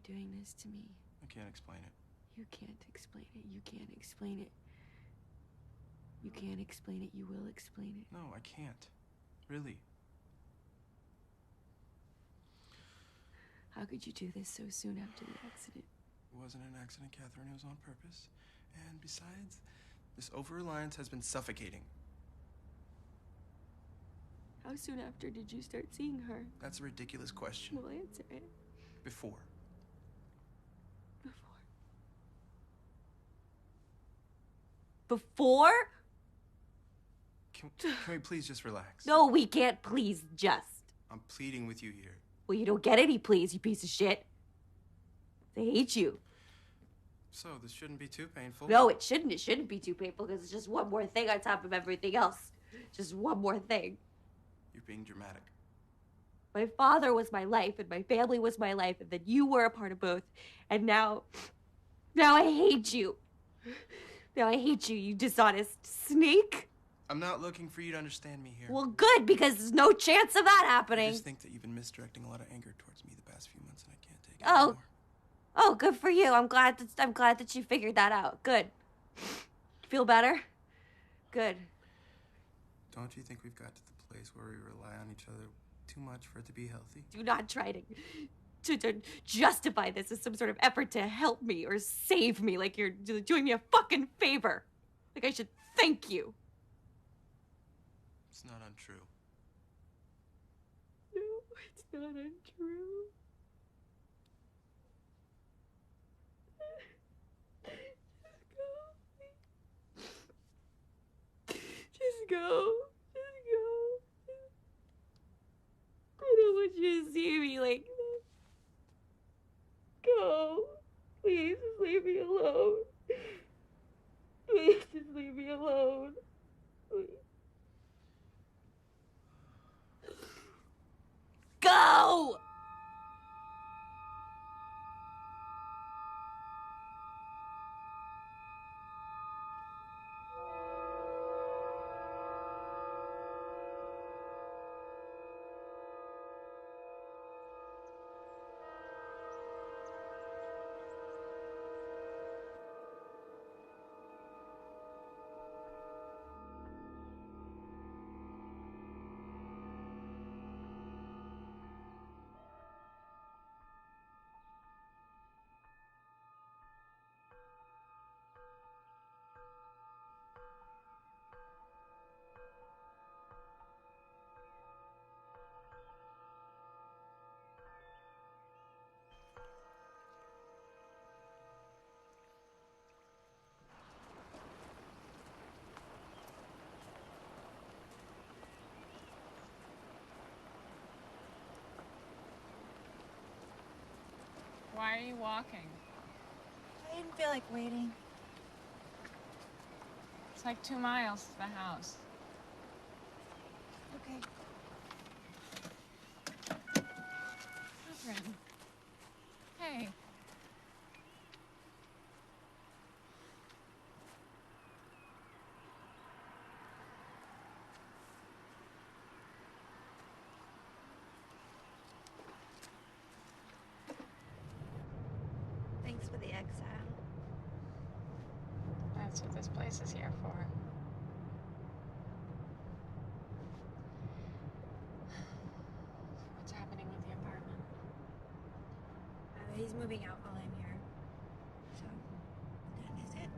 doing this to me? I can't explain it. You can't explain it. You can't explain it. You can't explain it. You will explain it. No, I can't. Really. How could you do this so soon after the accident? It wasn't an accident, Catherine. It was on purpose. And besides, this over-reliance has been suffocating. How soon after did you start seeing her? That's a ridiculous question. Well, answer it. Before. Before? Can we please just relax? No, we can't please just. I'm pleading with you here. Well, you don't get any please, you piece of shit. They hate you. So, this shouldn't be too painful. No, it shouldn't. It shouldn't be too painful because it's just one more thing on top of everything else. Just one more thing. You're being dramatic. My father was my life, and my family was my life, and then you were a part of both. And now I hate you. Now I hate you, you dishonest snake. I'm not looking for you to understand me here. Well, good, because there's no chance of that happening. I just think that you've been misdirecting a lot of anger towards me the past few months, and I can't take it Oh. anymore. Oh, good for you. I'm glad that you figured that out. Good. Feel better? Good. Don't you think we've got to the place where we rely on each other too much for it to be healthy? Do not try to justify this as some sort of effort to help me or save me, like you're doing me a fucking favor. Like I should thank you. It's not untrue. No, it's not untrue. Just go. Just go. I don't want you to see me like this. Go. Please, just leave me alone. Please, just leave me alone. Please. Go! Why are you walking? I didn't feel like waiting. It's like 2 miles to the house. Okay. Catherine. Hey. Thanks for the exile. That's what this place is here for. What's happening with the apartment? He's moving out while I'm here. So, that is it.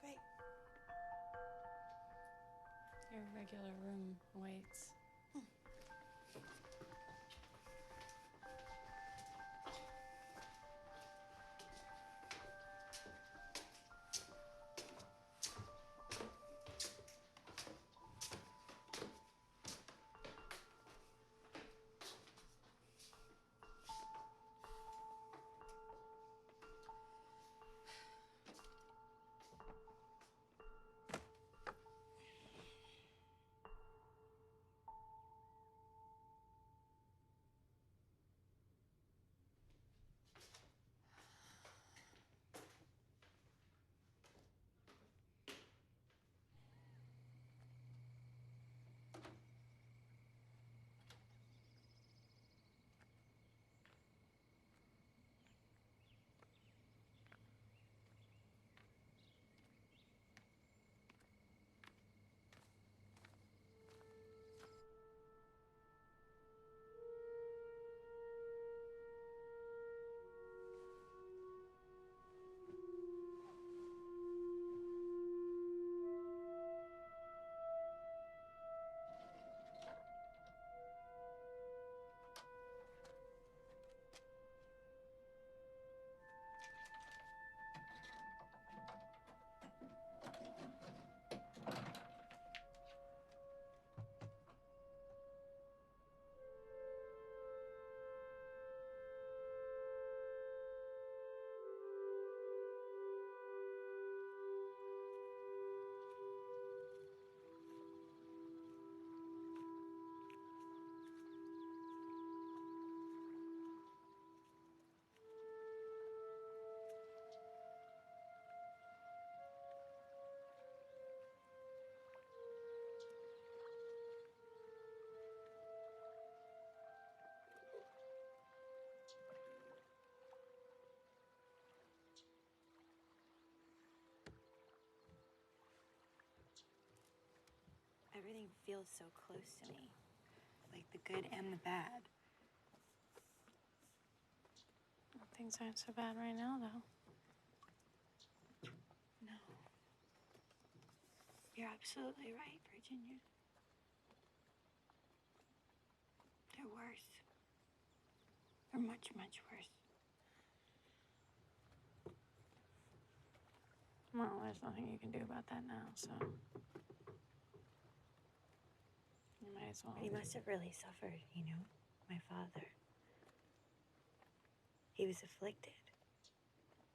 Great. Your regular room waits. Everything feels so close to me. Like the good and the bad. Well, things aren't so bad right now, though. No. You're absolutely right, Virginia. They're worse. They're much, much worse. Well, there's nothing you can do about that now, so... You might as well. He must have really suffered, you know, my father. He was afflicted.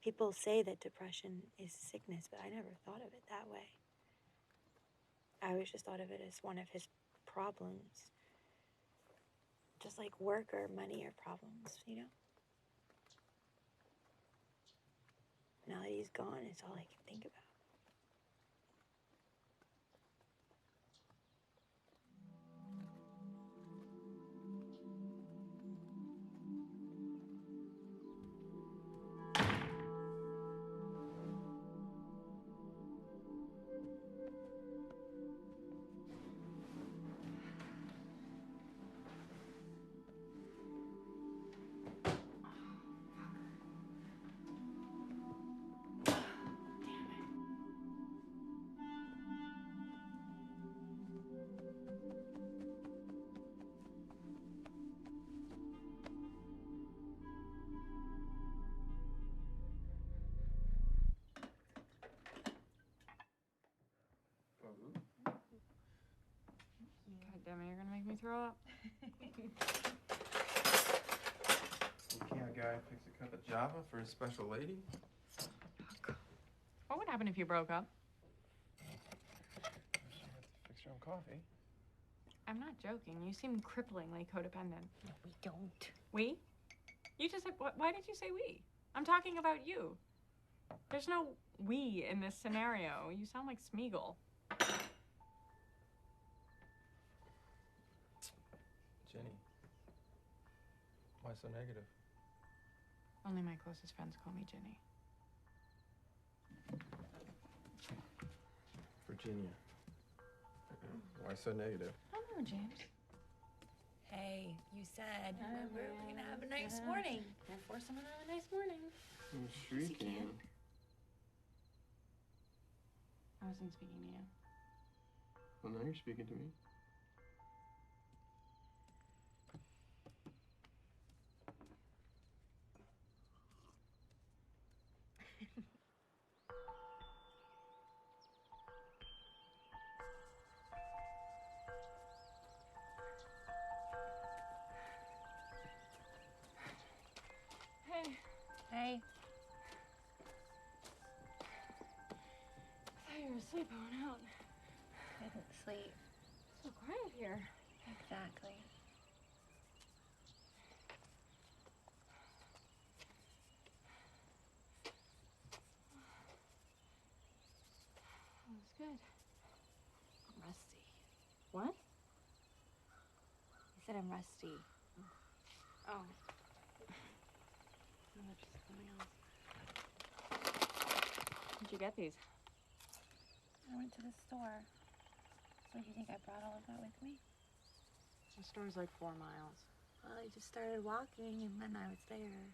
People say that depression is sickness, but I never thought of it that way. I always just thought of it as one of his problems. Just like work or money or problems, you know? Now that he's gone, it's all I can think about. God damn it, you're gonna make me throw up. Can't a guy fix a cup of Java for a special lady? What would happen if you broke up? She had to fix her own coffee. I'm not joking. You seem cripplingly codependent. No, we don't. We? You just said, why did you say we? I'm talking about you. There's no we in this scenario. You sound like Smeagol. Jenny, why so negative? Only my closest friends call me Jenny. Virginia, why so negative? I don't know, James. Hey, you said, remember, we're gonna have a nice morning. Can't force someone to have a nice morning. I'm shrieking. I wasn't speaking to you. Well, now you're speaking to me. Hey. Hey. I thought you were asleep. I went out. I didn't sleep. So quiet here. Exactly. That was good. I'm rusty. What? I said I'm rusty. Oh. No, that's just something else. Where'd you get these? I went to the store. So do you think I brought all of that with me? The store's like 4 miles. Well, I just started walking and then I was there.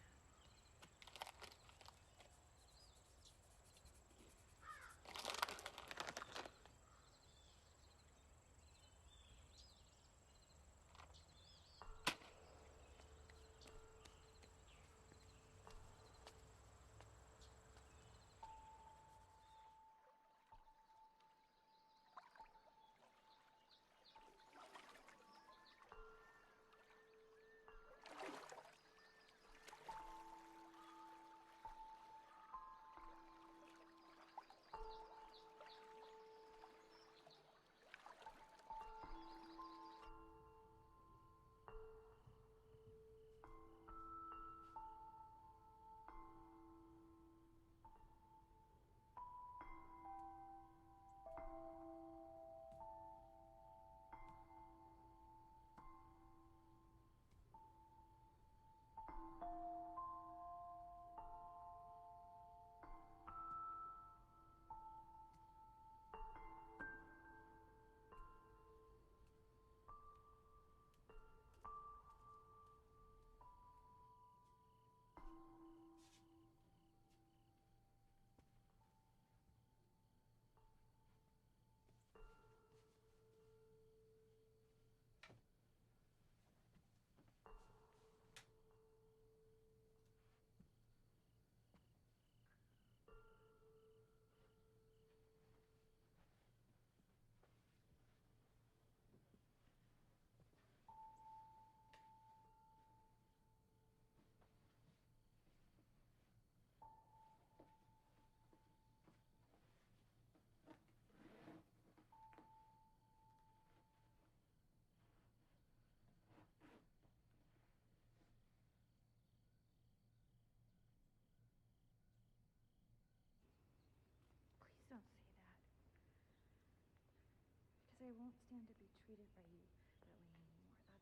I won't stand to be treated by you that way anymore. That's why.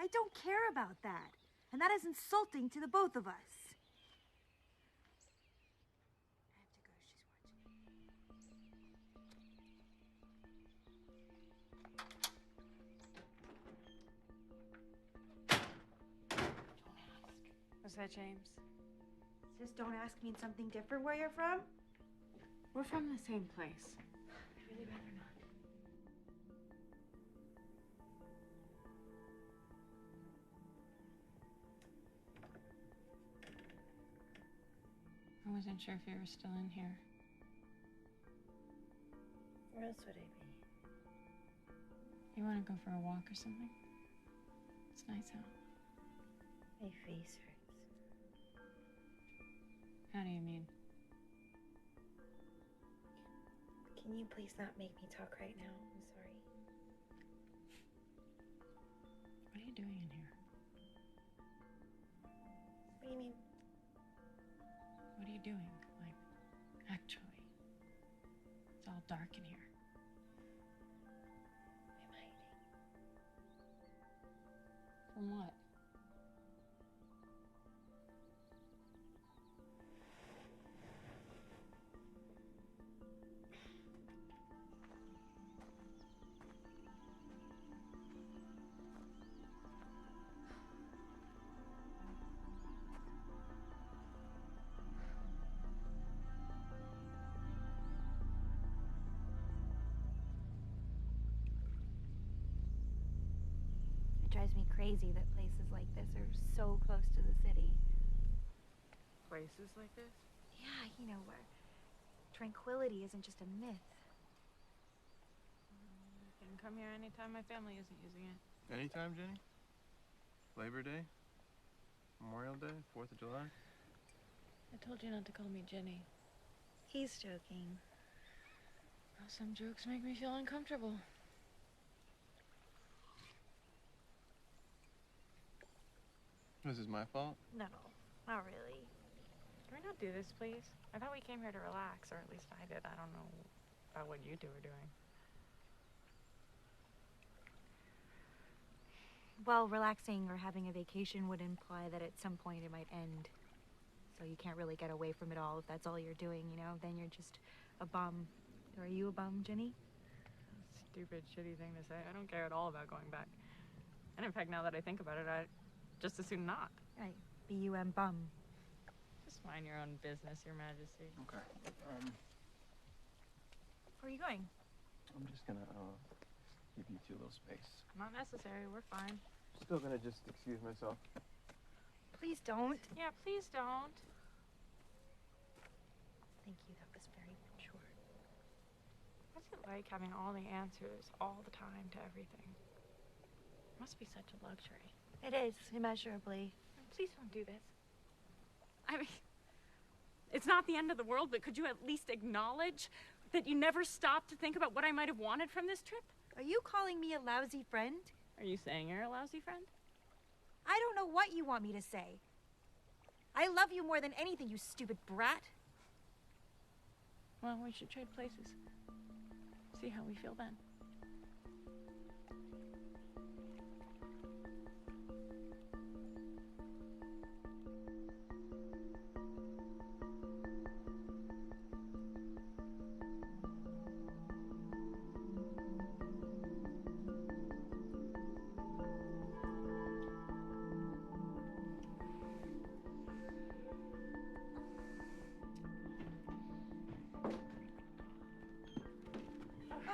I don't care about that. And that is insulting to the both of us. I have to go. She's watching. Was that James? Does don't ask mean something different where you're from? We're from the same place. I'd really rather not. I wasn't sure if you were still in here. Where else would I be? You want to go for a walk or something? It's nice out. My face hurts. How do you mean? Can you please not make me talk right now? I'm sorry. What are you doing in here? What do you mean? What are you doing? Like, actually. It's all dark in here. I'm hiding. From what? It drives me crazy that places like this are so close to the city. Places like this? Yeah, you know, where tranquility isn't just a myth. You can come here anytime my family isn't using it. Anytime, Jenny? Labor Day? Memorial Day? 4th of July? I told you not to call me Jenny. He's joking. Well, some jokes make me feel uncomfortable. This is my fault? No, not really. Can we not do this, please? I thought we came here to relax, or at least I did. I don't know about what you two are doing. Well, relaxing or having a vacation would imply that at some point it might end. So you can't really get away from it all if that's all you're doing, you know? Then you're just a bum. Or are you a bum, Jenny? Stupid, shitty thing to say. I don't care at all about going back. And in fact, now that I think about it, I'd just as soon not. Right. B-U-M, bum. Just mind your own business, Your Majesty. Okay. Where are you going? I'm just gonna, give you two a little space. Not necessary. We're fine. Still gonna just excuse myself. Please don't. Yeah, please don't. Thank you, that was very mature. What's it like having all the answers all the time to everything? It must be such a luxury. It is, immeasurably. Please don't do this. I mean, it's not the end of the world, but could you at least acknowledge that you never stopped to think about what I might have wanted from this trip? Are you calling me a lousy friend? Are you saying you're a lousy friend? I don't know what you want me to say. I love you more than anything, you stupid brat. Well, we should trade places. See how we feel then.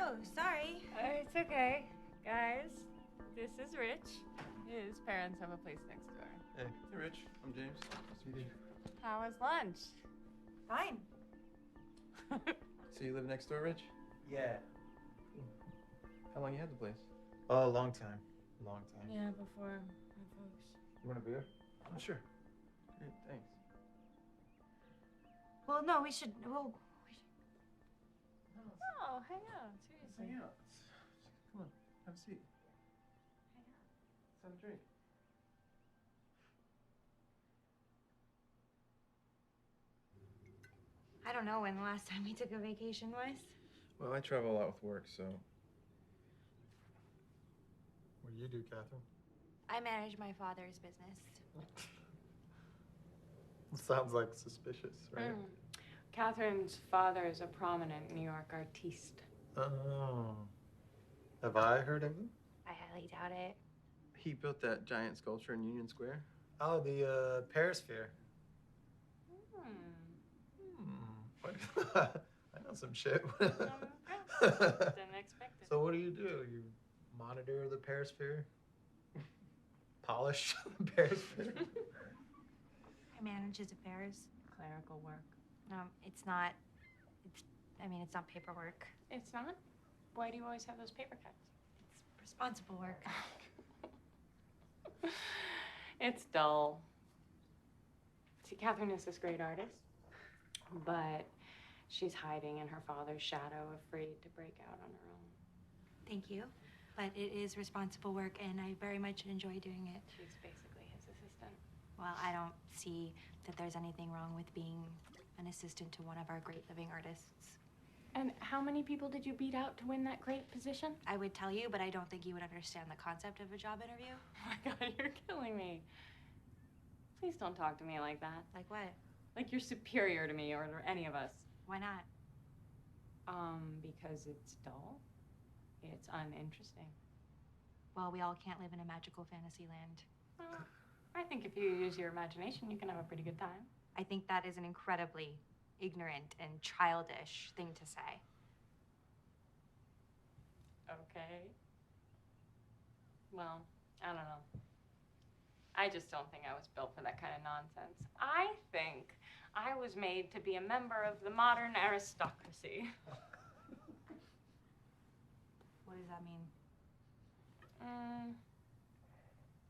Oh, sorry. It's okay. Guys, this is Rich. His parents have a place next door. Hey, Rich. I'm James. Nice to meet you. How was lunch? Fine. So you live next door, Rich? Yeah. How long you had the place? Oh, a long time. Long time. Yeah, before my folks. You want a beer? Oh, sure. Great, thanks. Well, no, we should. Oh, hang out. Seriously. Hang out. Come on, have a seat. Hang out. Let's have a drink. I don't know when the last time we took a vacation was. Well, I travel a lot with work, so. What do you do, Catherine? I manage my father's business. Sounds like suspicious, right? Catherine's father is a prominent New York artiste. Oh. Have I heard of him? I highly doubt it. He built that giant sculpture in Union Square. Oh, the Perisphere. I know some shit. Didn't expect it. So what do? You monitor the Perisphere? Polish the Perisphere? I manage his affairs. Clerical work. No, it's not. It's not paperwork. It's not? Why do you always have those paper cuts? It's responsible work. It's dull. See, Catherine is this great artist, but she's hiding in her father's shadow, afraid to break out on her own. Thank you. But it is responsible work, and I very much enjoy doing it. She's basically his assistant. Well, I don't see that there's anything wrong with being an assistant to one of our great living artists. And how many people did you beat out to win that great position? I would tell you, but I don't think you would understand the concept of a job interview. Oh my God, you're killing me. Please don't talk to me like that. Like what? Like you're superior to me or any of us. Why not? Because it's dull. It's uninteresting. Well, we all can't live in a magical fantasy land. Well, I think if you use your imagination, you can have a pretty good time. I think that is an incredibly ignorant and childish thing to say. Okay. Well, I don't know. I just don't think I was built for that kind of nonsense. I think I was made to be a member of the modern aristocracy. What does that mean?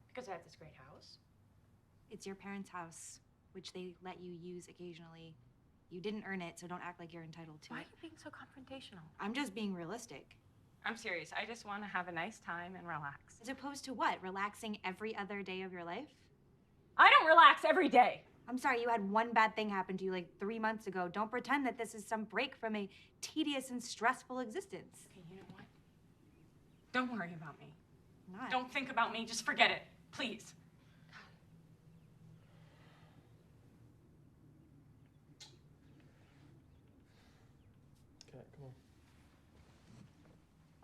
Because I have this great house. It's your parents' house, which they let you use occasionally. You didn't earn it, so don't act like you're entitled to Why are it. you being so confrontational? I'm just being realistic. I'm serious. I just want to have a nice time and relax. As opposed to what? Relaxing every other day of your life? I don't relax every day. I'm sorry, you had one bad thing happen to you like 3 months ago. Don't pretend that this is some break from a tedious and stressful existence. Okay, you know what? Don't worry about me. Not. Don't think about me. Just forget it, please. Okay, come on.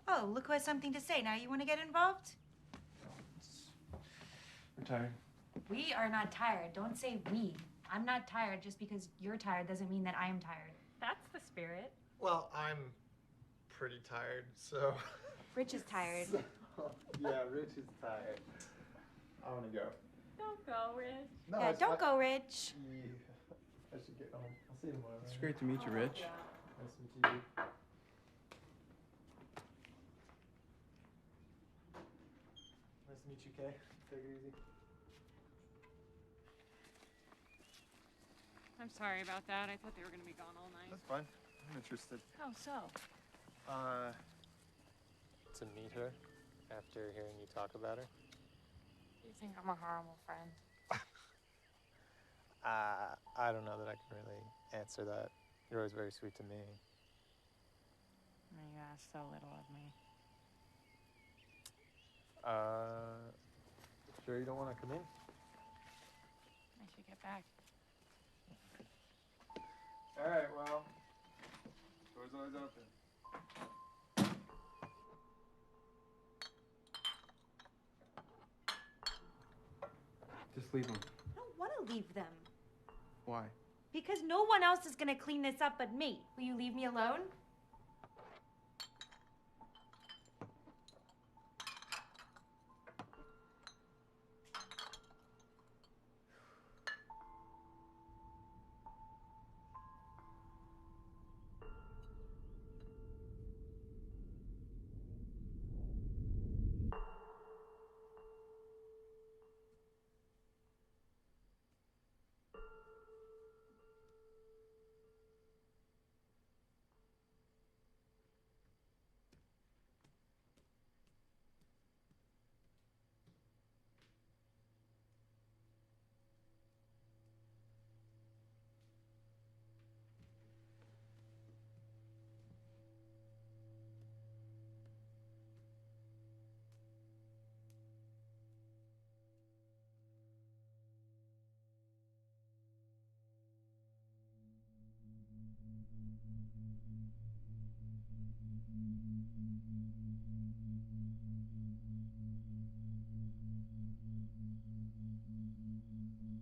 Oh, look who has something to say. Now you want to get involved? We're tired. We are not tired. Don't say we. I'm not tired. Just because you're tired doesn't mean that I am tired. That's the spirit. Well, I'm pretty tired, so. Rich is tired. Yeah, Rich is tired. I want to go. Don't go, Rich. No, Yeah, don't go, Rich. Yeah, I should get home. I'll see you tomorrow. It's great to meet you, Rich. Nice to meet you. Nice to meet you, Kay. Take it easy. I'm sorry about that. I thought they were going to be gone all night. That's fine. I'm interested. How so? To meet her after hearing you talk about her? You think I'm a horrible friend? I don't know that I can really answer that. You're always very sweet to me. You ask so little of me. Sure you don't want to come in? I should get back. All right, well, door's always open. Just leave them. I don't want to leave them. Why? Because no one else is going to clean this up but me. Will you leave me alone?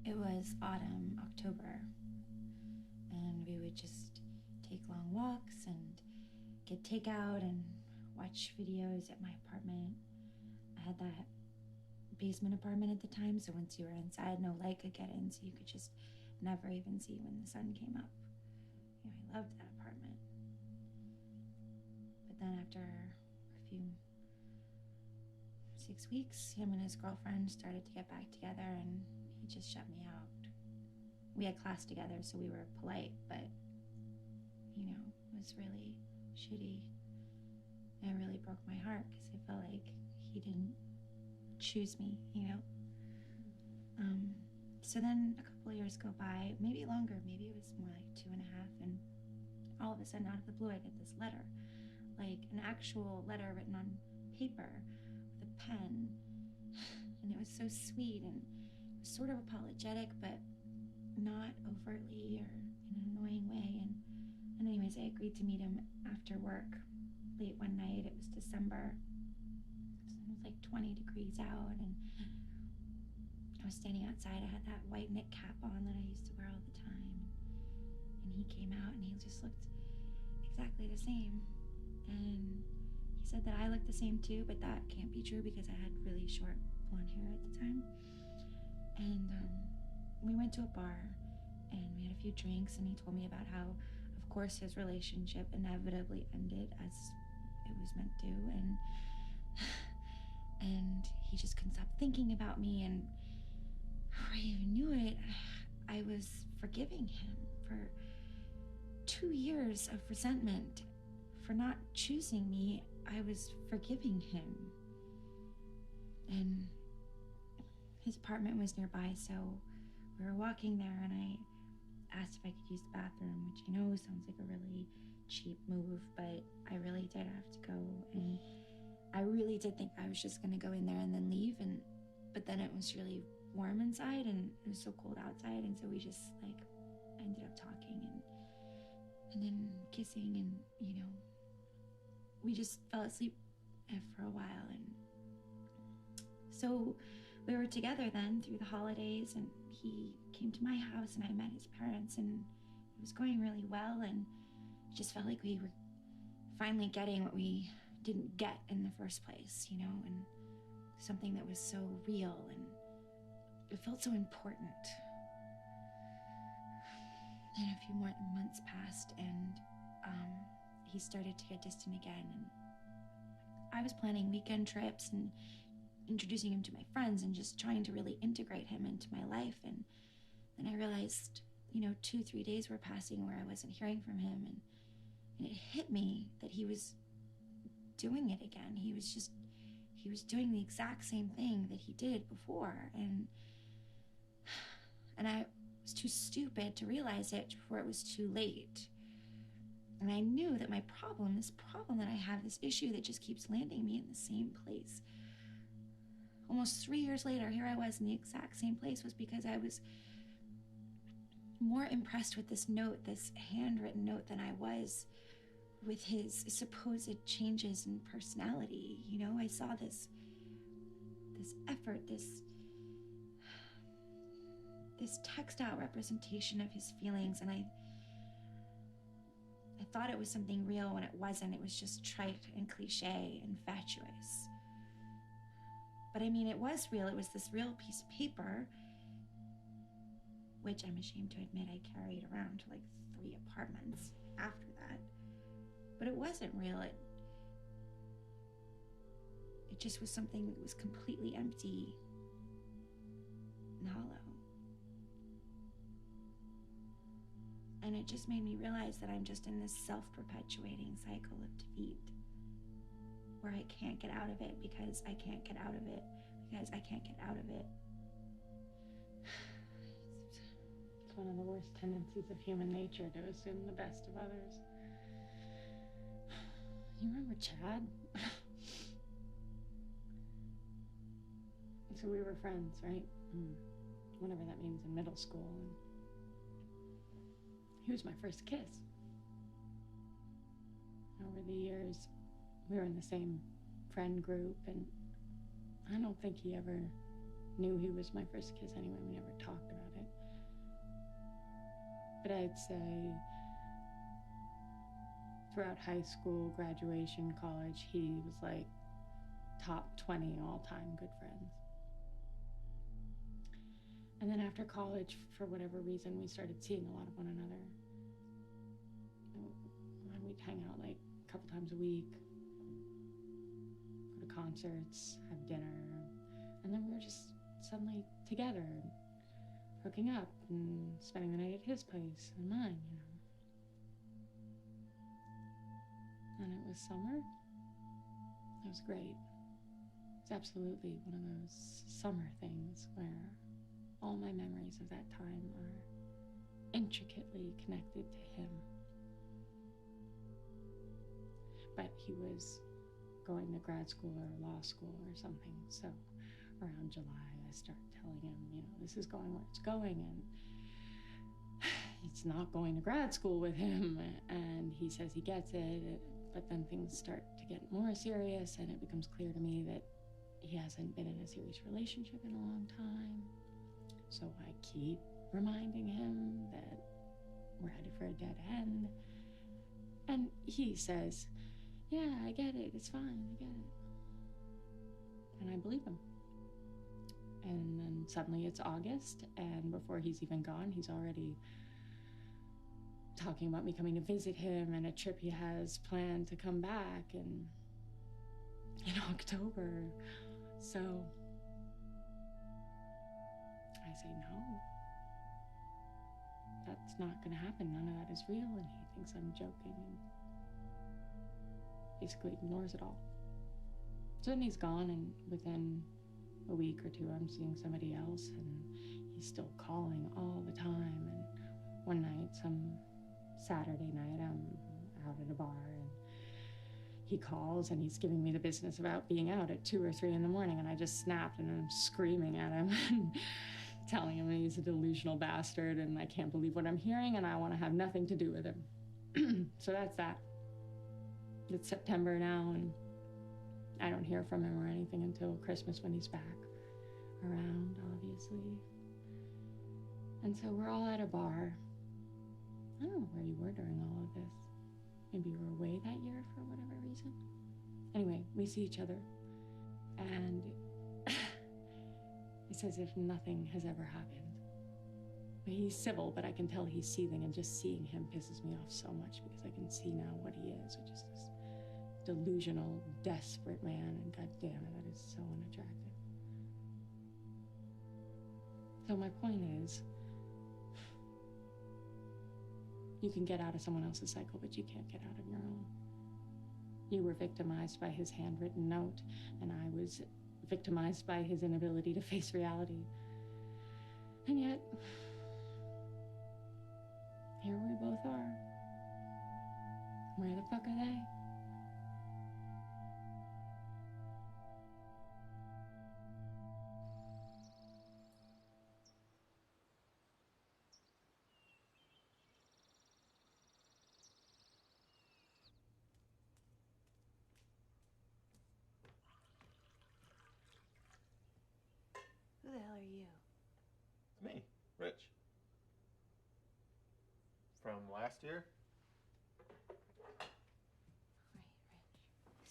It was autumn, October, and we would just take long walks and get takeout and watch videos at my apartment. I had that basement apartment at the time, so once you were inside, no light could get in, so you could just never even see when the sun came up. You know, I loved that apartment. But then after a few 6 weeks, him and his girlfriend started to get back together, and he just shut me out. We had class together, so we were polite, but, you know, it was really shitty. And it really broke my heart, because I felt like he didn't choose me, you know? So then a couple of years go by, maybe longer, maybe it was more like 2.5, and all of a sudden, out of the blue, I get this letter. Like an actual letter written on paper with a pen. And it was so sweet, and it was sort of apologetic, but not overtly or in an annoying way. And anyways, I agreed to meet him after work late one night. It was December. It was like 20 degrees out, and I was standing outside. I had that white knit cap on that I used to wear all the time. And he came out, and he just looked exactly the same. And he said that I looked the same too, but that can't be true because I had really short blonde hair at the time. And we went to a bar, and we had a few drinks, and he told me about how, of course, his relationship inevitably ended as it was meant to, and he just couldn't stop thinking about me, and before I even knew it, I was forgiving him for 2 years of resentment for not choosing me. I was forgiving him. And his apartment was nearby, so we were walking there, and I asked if I could use the bathroom, which I know sounds like a really cheap move, but I really did have to go, and I really did think I was just gonna go in there and then leave, but then it was really warm inside, and it was so cold outside, and so we just like ended up talking and then kissing, and you know, we just fell asleep for a while. And so we were together then through the holidays, and he came to my house, and I met his parents, and it was going really well, and it just felt like we were finally getting what we didn't get in the first place, you know, and something that was so real, and it felt so important. Then a few more months passed, and he started to get distant again, and I was planning weekend trips and introducing him to my friends and just trying to really integrate him into my life. And then I realized, you know, 2-3 days were passing where I wasn't hearing from him, and it hit me that he was doing it again. He was doing the exact same thing that he did before, and I was too stupid to realize it before it was too late. And I knew that my problem, this problem that I have, this issue that just keeps landing me in the same place. Almost 3 years later, here I was in the exact same place, was because I was more impressed with this note, this handwritten note, than I was with his supposed changes in personality. You know, I saw this effort, this textile representation of his feelings, and I thought it was something real when it wasn't. It was just trite and cliche and fatuous. But I mean, it was real. It was this real piece of paper, which I'm ashamed to admit I carried around to like 3 apartments after that. But it wasn't real. It just was something that was completely empty and hollow. And it just made me realize that I'm just in this self-perpetuating cycle of defeat, where I can't get out of it because I can't get out of it because I can't get out of it. It's one of the worst tendencies of human nature, to assume the best of others. You remember Chad? So we were friends, right? Whatever that means, in middle school. And he was my first kiss. over the years, we were in the same friend group, and I don't think he ever knew he was my first kiss anyway. We never talked about it. But I'd say throughout high school, graduation, college, he was like top 20 all-time good friends. And then after college, for whatever reason, we started seeing a lot of one another. And we'd hang out like a couple times a week, go to concerts, have dinner, and then we were just suddenly together, hooking up and spending the night at his place and mine, you know. And it was summer. It was great. It's absolutely one of those summer things where all my memories of that time are intricately connected to him. But he was going to grad school or law school or something, so around July I start telling him, you know, this is going where it's going, and it's not going to grad school with him. And he says he gets it, but then things start to get more serious, and it becomes clear to me that he hasn't been in a serious relationship in a long time. So I keep reminding him that we're headed for a dead end. And he says, yeah, I get it, it's fine, I get it. And I believe him. And then suddenly it's August, and before he's even gone, he's already talking about me coming to visit him and a trip he has planned to come back in October. So I say no. That's not gonna happen. None of that is real, and he thinks I'm joking and basically ignores it all. So then he's gone, and within a week or two I'm seeing somebody else, and he's still calling all the time. And one night, some Saturday night, I'm out at a bar, and he calls and he's giving me the business about being out at 2 or 3 in the morning, and I just snapped and I'm screaming at him and telling him he's a delusional bastard and I can't believe what I'm hearing and I want to have nothing to do with him. So that's that. It's September now, and I don't hear from him or anything until Christmas when he's back around, obviously. And so we're all at a bar. I don't know where you were during all of this. Maybe you were away that year for whatever reason. Anyway, we see each other, and it's as if nothing has ever happened. He's civil, but I can tell he's seething, and just seeing him pisses me off so much because I can see now what he is, which is this delusional, desperate man, and god damn it, that is so unattractive. So my point is, you can get out of someone else's cycle, but you can't get out of your own. You were victimized by his handwritten note, and I was victimized by his inability to face reality. And yet, here we both are. Where the fuck are they? Who the hell are you? It's me, Rich. From last year? Right, Rich.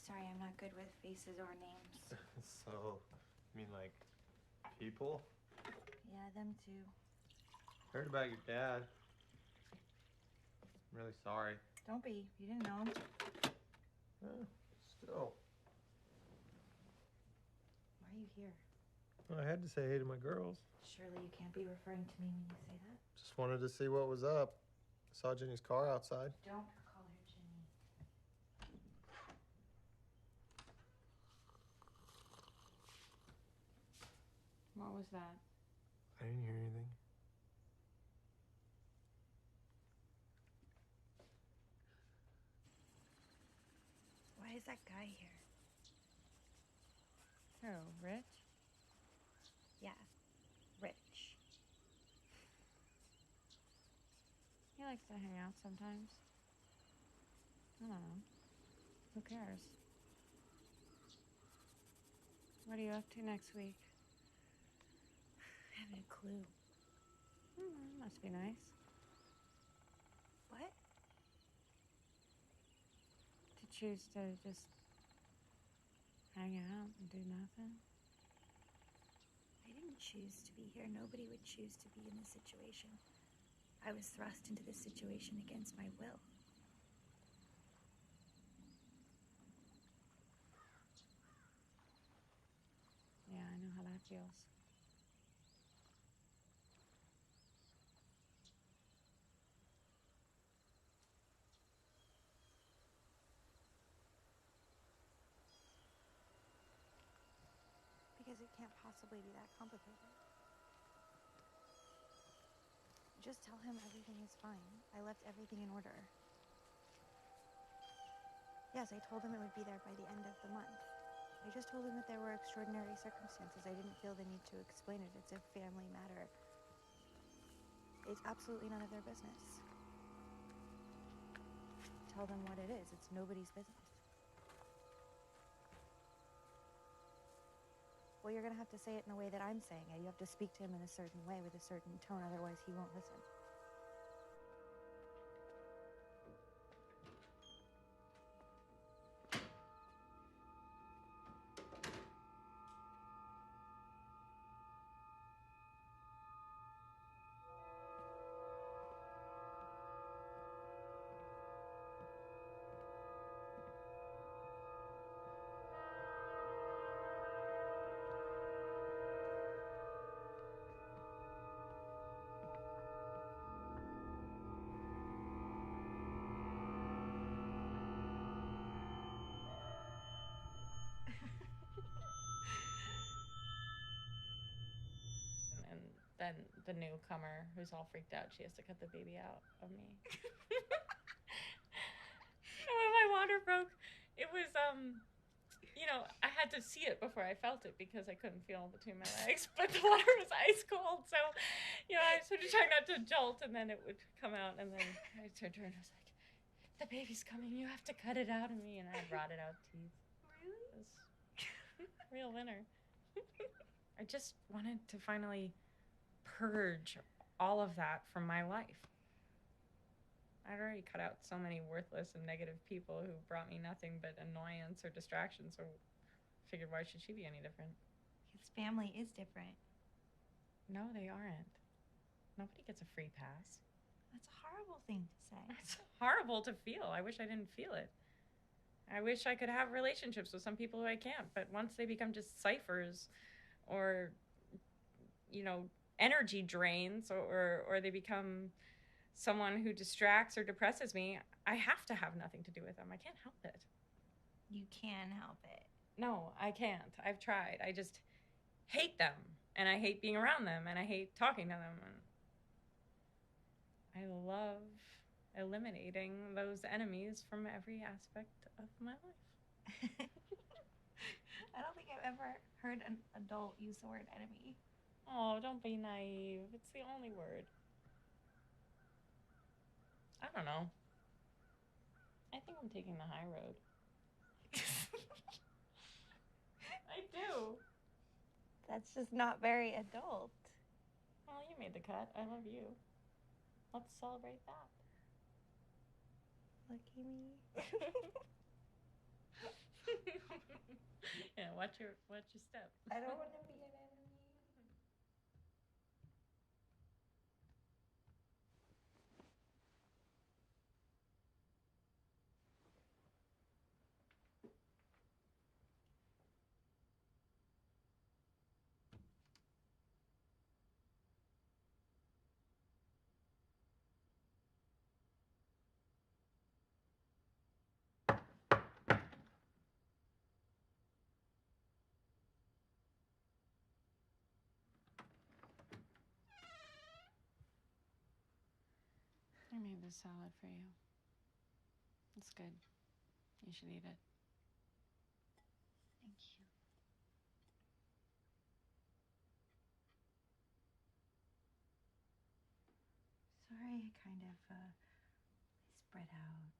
Sorry, I'm not good with faces or names. So, you mean like people? Yeah, them too. Heard about your dad. I'm really sorry. Don't be. You didn't know him. Still. Why are you here? Well, I had to say hey to my girls. Surely you can't be referring to me when you say that. Just wanted to see what was up. I saw Jenny's car outside. Don't call her Jenny. What was that? I didn't hear anything. Why is that guy here? Who, Rich? Yeah, Rich. He likes to hang out sometimes. I don't know. Who cares? What are you up to next week? I haven't a clue. Must be nice. What? To choose to just hang out and do nothing. I didn't choose to be here. Nobody would choose to be in this situation. I was thrust into this situation against my will. Yeah, I know how that feels. Because it can't possibly be that complicated. Just tell him everything is fine. I left everything in order. Yes, I told him it would be there by the end of the month. I just told him that there were extraordinary circumstances. I didn't feel the need to explain it. It's a family matter. It's absolutely none of their business. Tell them what it is. It's nobody's business. Well, you're gonna have to say it in the way that I'm saying it. You have to speak to him in a certain way with a certain tone, otherwise he won't listen. And then the newcomer, who's all freaked out, she has to cut the baby out of me. And when my water broke, it was, I had to see it before I felt it because I couldn't feel between my legs, but the water was ice cold, so, I sort of tried not to jolt, and then it would come out, and then I turned to her and I was like, the baby's coming, you have to cut it out of me, and I had rotted out teeth. Really? It was real winner. I just wanted to finally purge all of that from my life. I'd already cut out so many worthless and negative people who brought me nothing but annoyance or distraction, so I figured, why should she be any different? His family is different. No, they aren't. Nobody gets a free pass. That's a horrible thing to say. It's horrible to feel. I wish I didn't feel it. I wish I could have relationships with some people who I can't, but once they become just ciphers or, energy drains or they become someone who distracts or depresses me, I have to have nothing to do with them. I can't help it. You can help it. No, I can't. I've tried. I just hate them, and I hate being around them, and I hate talking to them. And I love eliminating those enemies from every aspect of my life. I don't think I've ever heard an adult use the word enemy. Oh, don't be naive. It's the only word. I don't know. I think I'm taking the high road. I do. That's just not very adult. Well, you made the cut. I love you. Let's celebrate that. Lucky me. Yeah, watch your step. I don't want to be an enemy. I made this salad for you. It's good. You should eat it. Thank you. Sorry, I kind of spread out.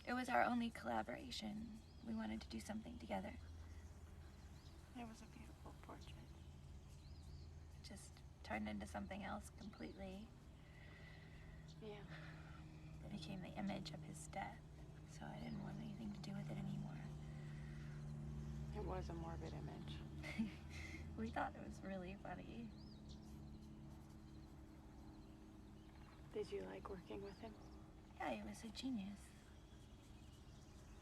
It was our only collaboration. We wanted to do something together. It was a beautiful portrait. It just turned into something else completely. Yeah. It became the image of his death, so I didn't want anything to do with it anymore. It was a morbid image. We thought it was really funny. Did you like working with him? Yeah, he was a genius.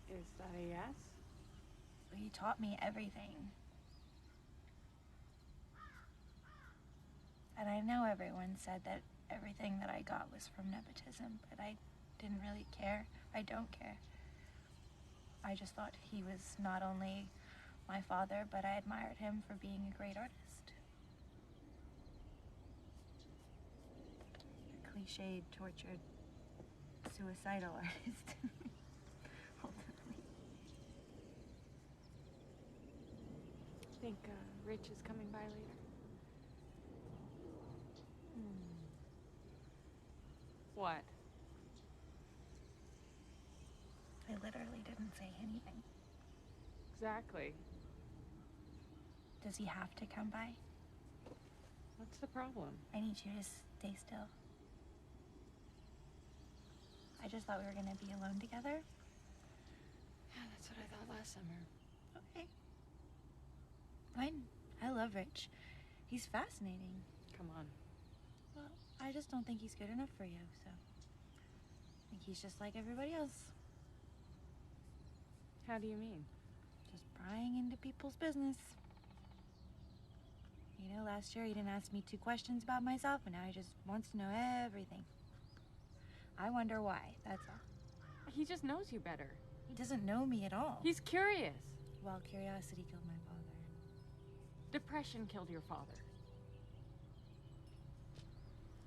Is that a yes? He taught me everything. And I know everyone said that everything that I got was from nepotism, but I didn't really care. I don't care. I just thought he was not only my father, but I admired him for being a great artist. A cliched, tortured, suicidal artist. Ultimately. Think Rich is coming by later? What? I literally didn't say anything. Exactly. Does he have to come by? What's the problem? I need you to stay still. I just thought we were gonna be alone together. Yeah, that's what I thought last summer. Okay. Fine. I love Rich. He's fascinating. Come on. Well, I just don't think he's good enough for you, so. I think he's just like everybody else. How do you mean? Just prying into people's business. You know, last year he didn't ask me 2 questions about myself, and now he just wants to know everything. I wonder why, that's all. He just knows you better. He doesn't know me at all. He's curious. Well, curiosity killed my father. Depression killed your father.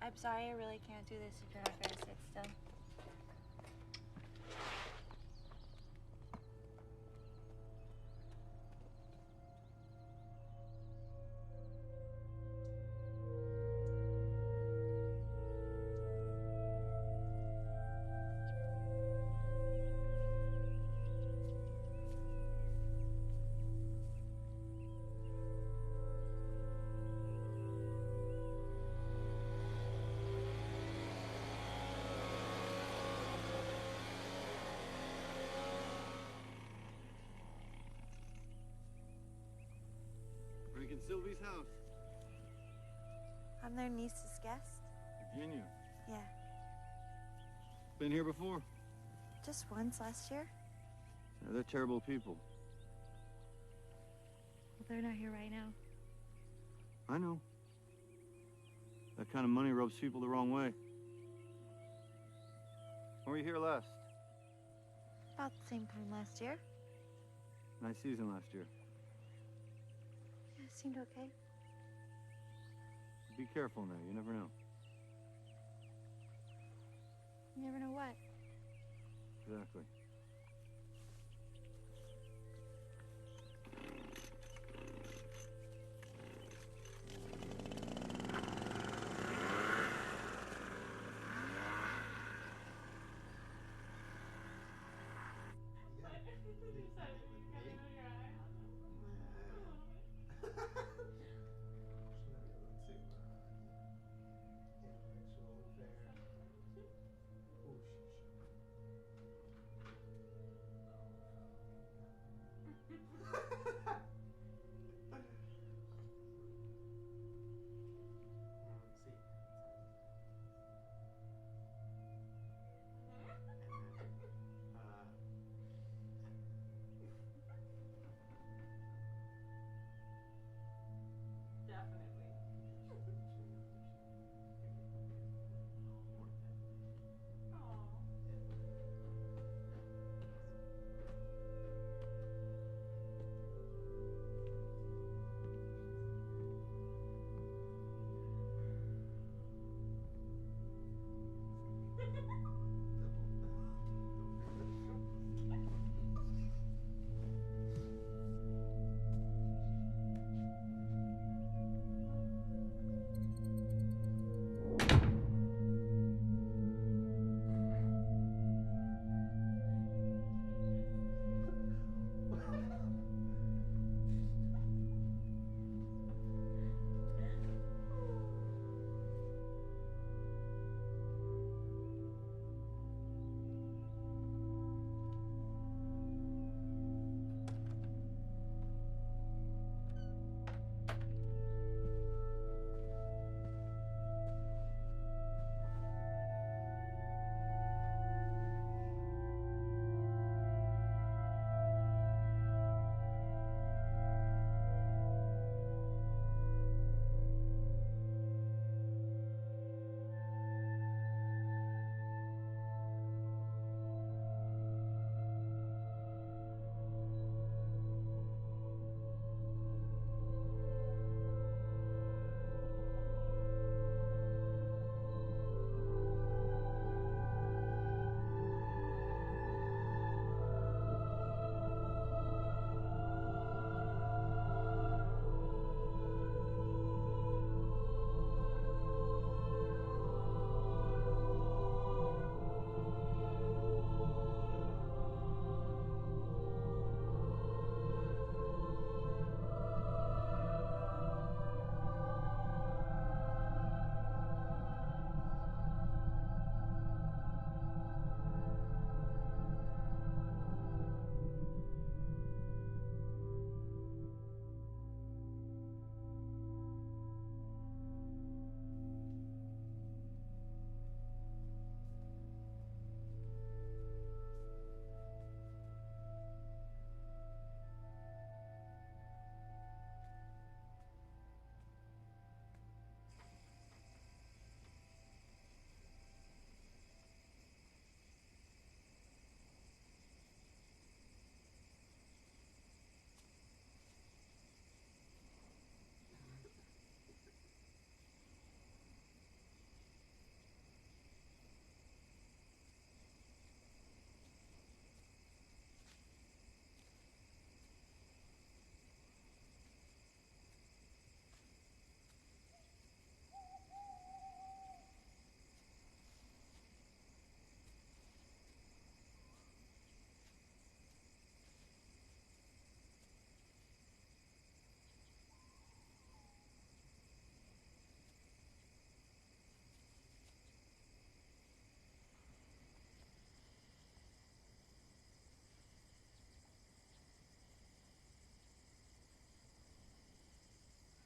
I'm sorry, I really can't do this if you're not gonna sit still. In Sylvie's house. I'm their niece's guest. Virginia. Yeah. Been here before? Just once last year. Yeah, they're terrible people. Well, they're not here right now. I know. That kind of money rubs people the wrong way. When were you here last? About the same time last year. Nice season last year. Yeah, it seemed okay. Be careful now, you never know. You never know what. Exactly.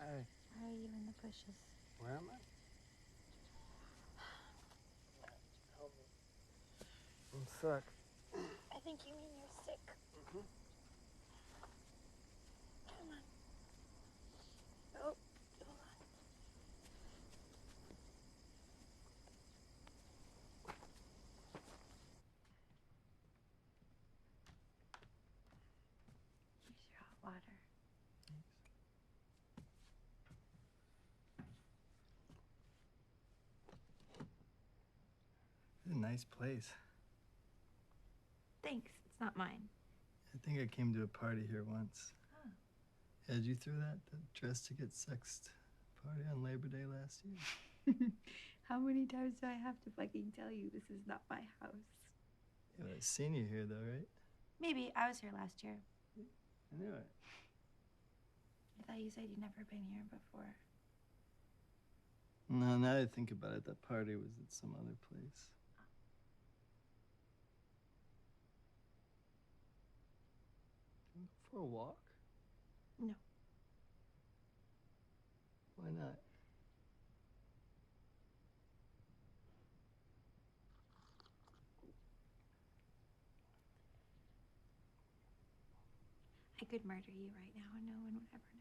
Hey. Why are you in the bushes? Where am I? Help me. I'm sick. I think you mean you're sick. Mm-hmm. Come on. Oh, hold on. Here's your hot water. It's a nice place. Thanks. It's not mine. I think I came to a party here once. Huh. Yeah, did you throw that dress to get sexed party on Labor Day last year? How many times do I have to fucking tell you this is not my house? Yeah, I've seen you here though, right? Maybe. I was here last year. I knew it. I thought you said you'd never been here before. No, now I think about it, that party was at some other place. Can we go for a walk? No. Why not? I could murder you right now and no one would ever know.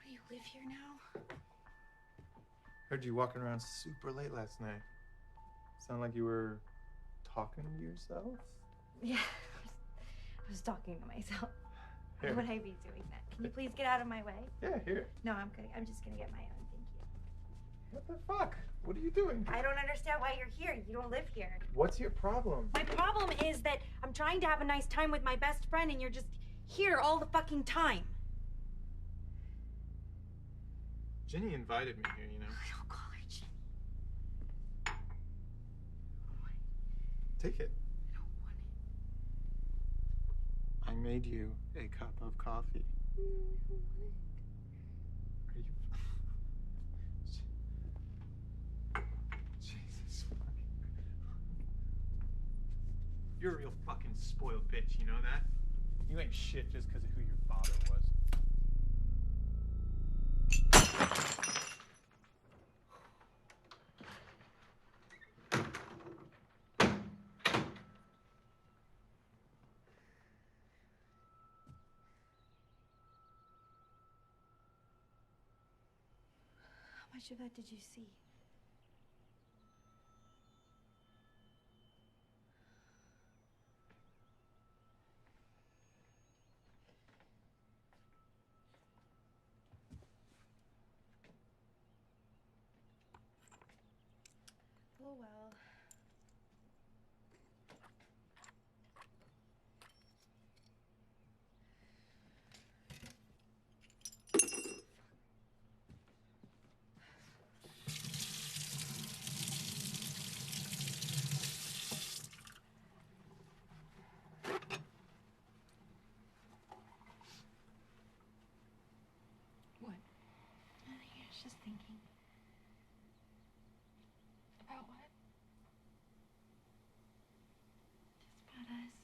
You live here now? Heard you walking around super late last night. Sound like you were talking to yourself? Yeah, I was talking to myself. Here. Why would I be doing that? Can you please get out of my way? Yeah, here. No, I'm good. I'm just gonna get my own. Thank you. What the fuck? What are you doing? I don't understand why you're here. You don't live here. What's your problem? My problem is that I'm trying to have a nice time with my best friend and you're just here all the fucking time. Jenny invited me here, you know. Don't call her Jenny. Take it. I don't want it. I made you a cup of coffee. I don't want it. Are you... Jesus fucking... You're a real fucking spoiled bitch, you know that? You ain't shit just because of who your father was. How much of that did you see? Oh, well. What? Nothing, I was just thinking. About what? Just about us.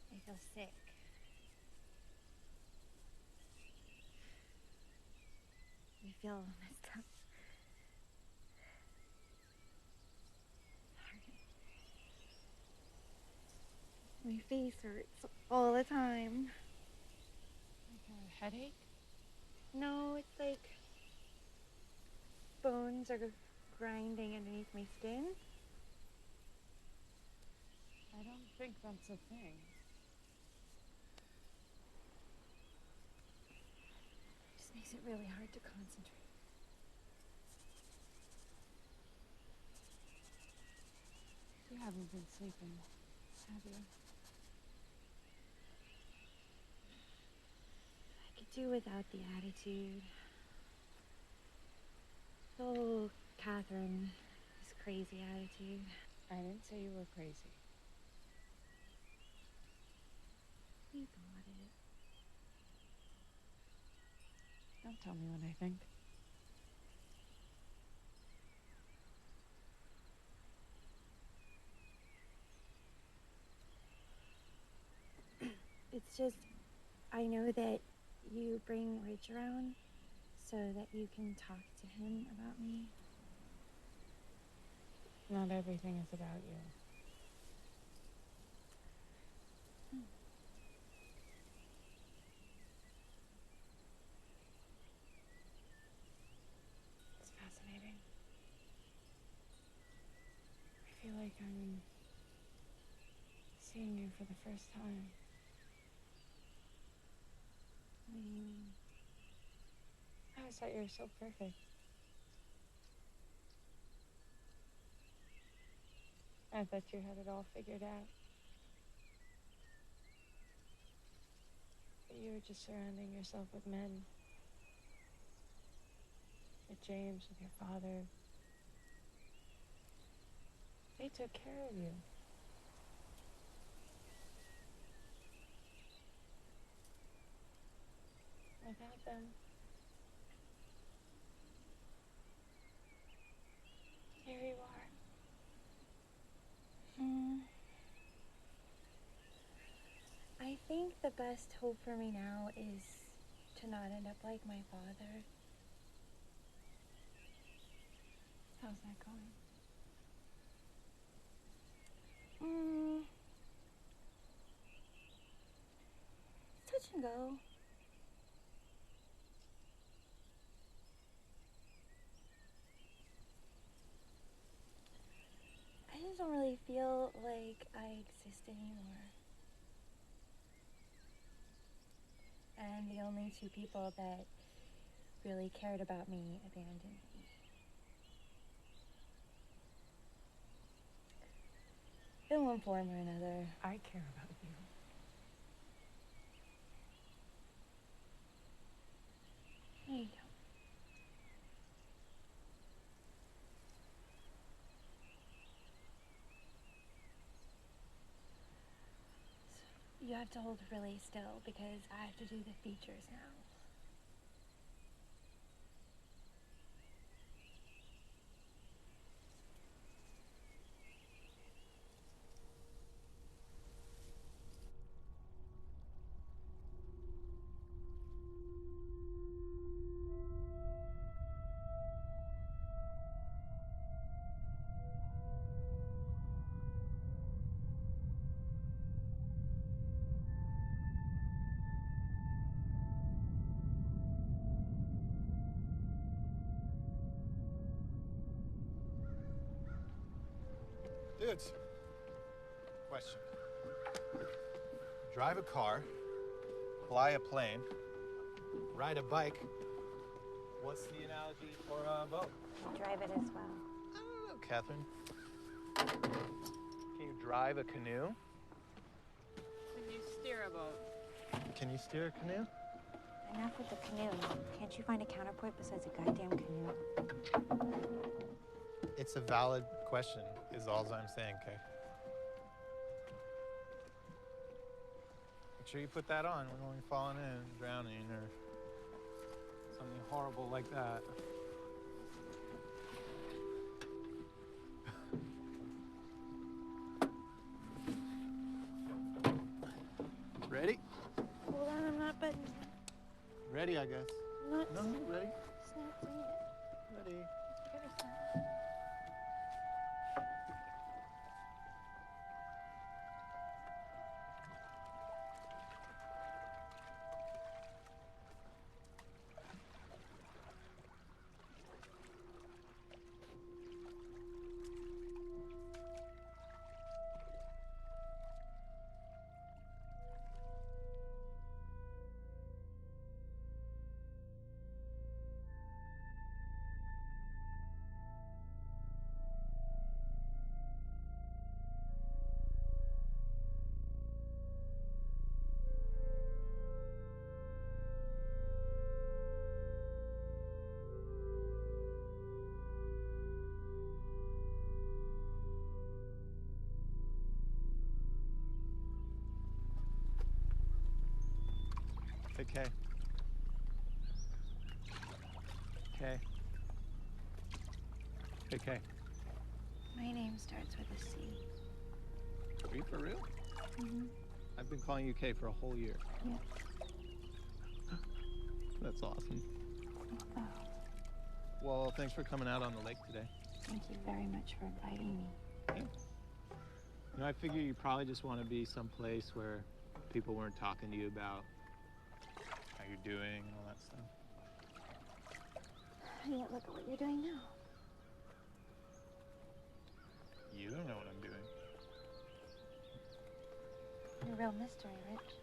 I feel sick. I feel messed up. My face hurts all the time. Like a headache? No, it's like bones are grinding underneath my skin. I don't think that's a thing. It just makes it really hard to concentrate. You haven't been sleeping, have you? I could do without the attitude. Oh, Catherine, this crazy attitude. I didn't say you were crazy. You got it. Don't tell me what I think. It's just, I know that you bring Rich around so that you can talk to him about me. Not everything is about you. It's fascinating. I feel like I'm seeing you for the first time. What do you mean? I always thought you were so perfect. I thought you had it all figured out. But you were just surrounding yourself with men. With James, with your father. They took care of you. Without them, here you are. I think the best hope for me now is to not end up like my father. How's that going? Touch and go. I just don't really feel like I exist anymore. And the only two people that really cared about me abandoned me. In one form or another. I care about you. No, you don't. You have to hold really still because I have to do the features now. Dudes, question. Drive a car, fly a plane, ride a bike. What's the analogy for a boat? Drive it as well. I don't know, Catherine. Can you drive a canoe? Can you steer a boat? Can you steer a canoe? Enough with the canoe. Can't you find a counterpoint besides a goddamn canoe? It's a valid question, is all I'm saying, Kay. Make sure you put that on when you're falling in, drowning, or something horrible like that. Ready? Hold on, I'm not buttoning it. Ready, I guess. I'm not. No, ready? It's not doing it. Ready. Let's give it a second. Hey, Kay. Kay. Hey, Kay. My name starts with a C. Are you for real? Mm-hmm. I've been calling you Kay for a whole year. Yeah. That's awesome. Oh, Well, thanks for coming out on the lake today. thank you very much for inviting me. Yeah. You know, I figure you probably just want to be someplace where people weren't talking to you about how you're doing and all that stuff. Yeah, look at what you're doing now. You don't know what I'm doing. You're a real mystery, Rich.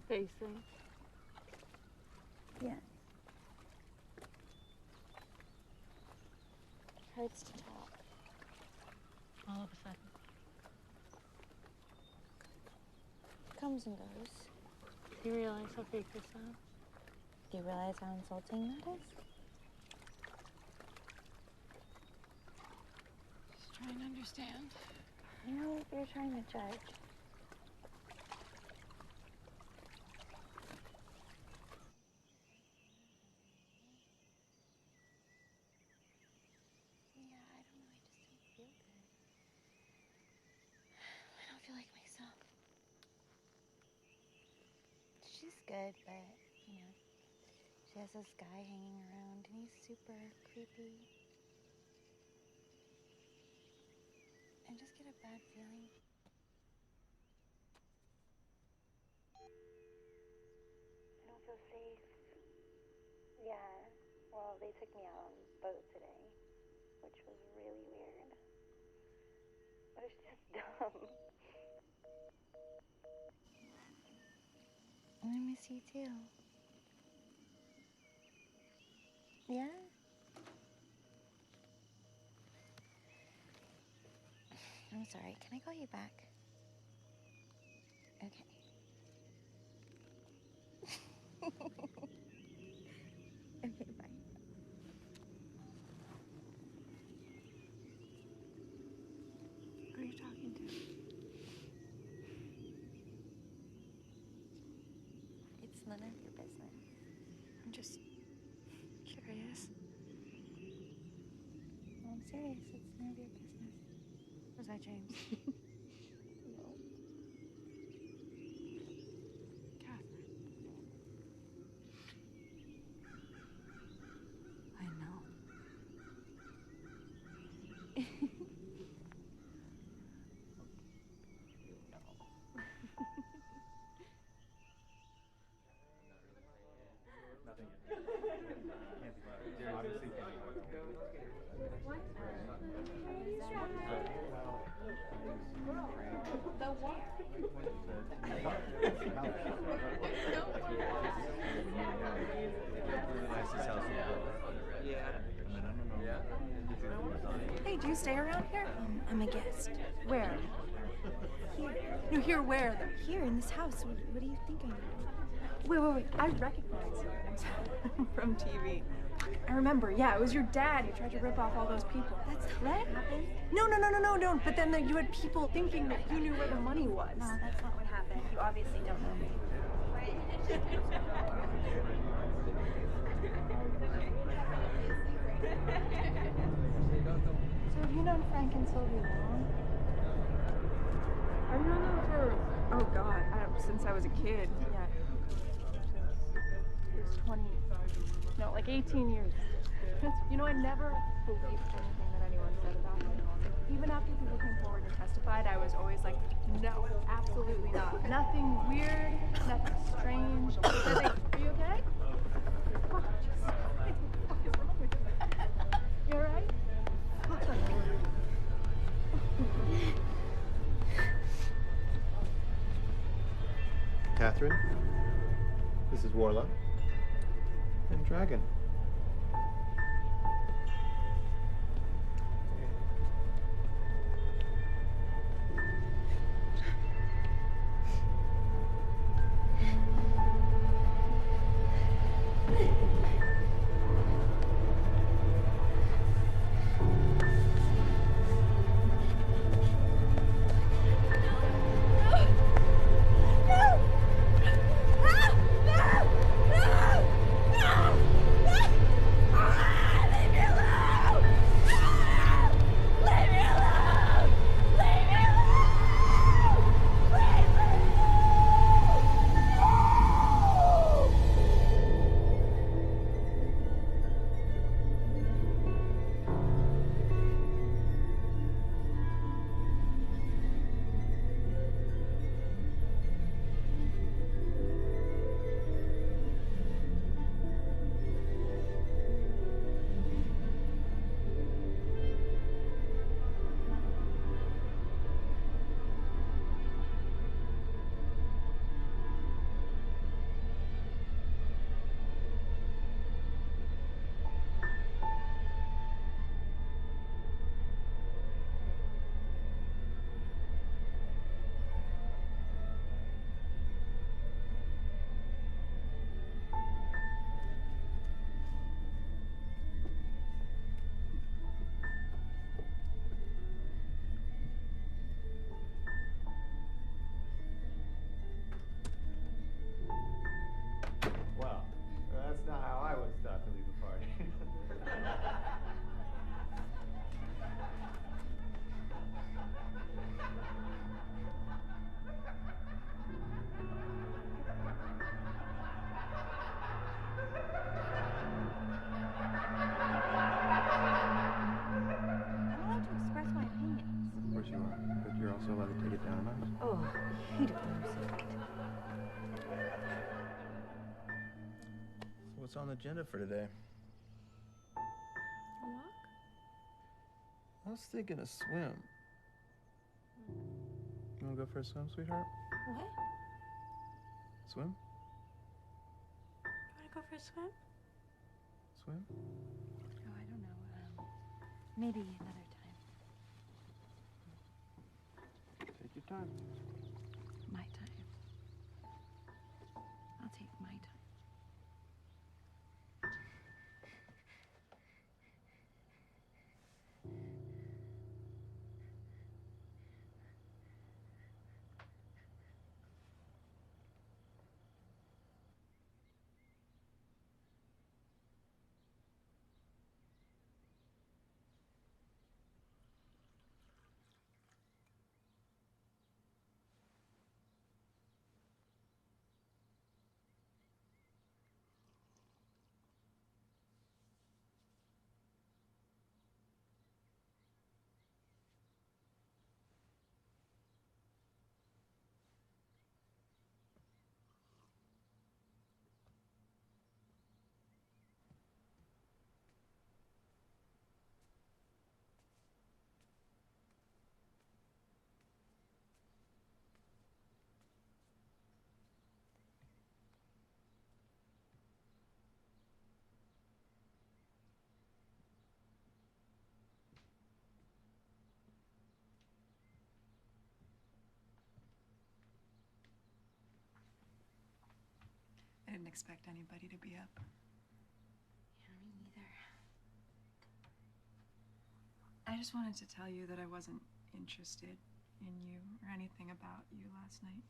Facing. Yeah. Hurts to talk. All of a sudden. Comes and goes. Do you realize how fake this sounds? Do you realize how insulting that is? Just trying to understand. You know, you're trying to judge. Yeah, I don't know. I just don't feel good. I don't feel like myself. She's good, but, you know, she has this guy hanging around, and he's super creepy. I just get a bad feeling. I don't feel safe. Yeah, well, they took me out on the boat today, which was really weird. But it's just dumb. I miss you too. Yeah? I'm sorry, can I call you back? Okay. Okay, bye. Who are you talking to? It's none of your business. I'm just curious. Well, I'm serious. It's none of your business. Was that James? No. Catherine. I know. Hey, do you stay around here? I'm a guest. Where? Here. No, here where though? Here, in this house. What do you think I'm doing? Wait. I recognize you from TV. I remember, yeah, it was your dad who tried to rip off all those people. That's not right? what happened. No. But then you had people thinking that you knew where the money was. No, that's not what happened. You obviously don't know me. So have you known Frank and Sylvia long? I've known them for, oh God, since I was a kid. Yeah. It was 20, no, like 18 years. You know, I never believed anything that anyone said about me. Even after people came forward and testified, I was always like, no, absolutely not. Nothing weird, nothing strange. Are you okay? Come on, just, what is wrong with you? You all right? Catherine, this is Warlock and Dragon. Well, that's not how I would start to leave a party. I'm allowed to express my opinions. Of course you are, but you're also allowed to take it down a notch. Oh, you don't know so. So what's on the agenda for today? A walk? I was thinking a swim. You wanna go for a swim, sweetheart? What? Swim? You want to go for a swim? Swim? Oh, I don't know. Maybe another time. Take your time. My time. I'll take my time. I didn't expect anybody to be up. Yeah, me neither. I just wanted to tell you that I wasn't interested in you or anything about you last night.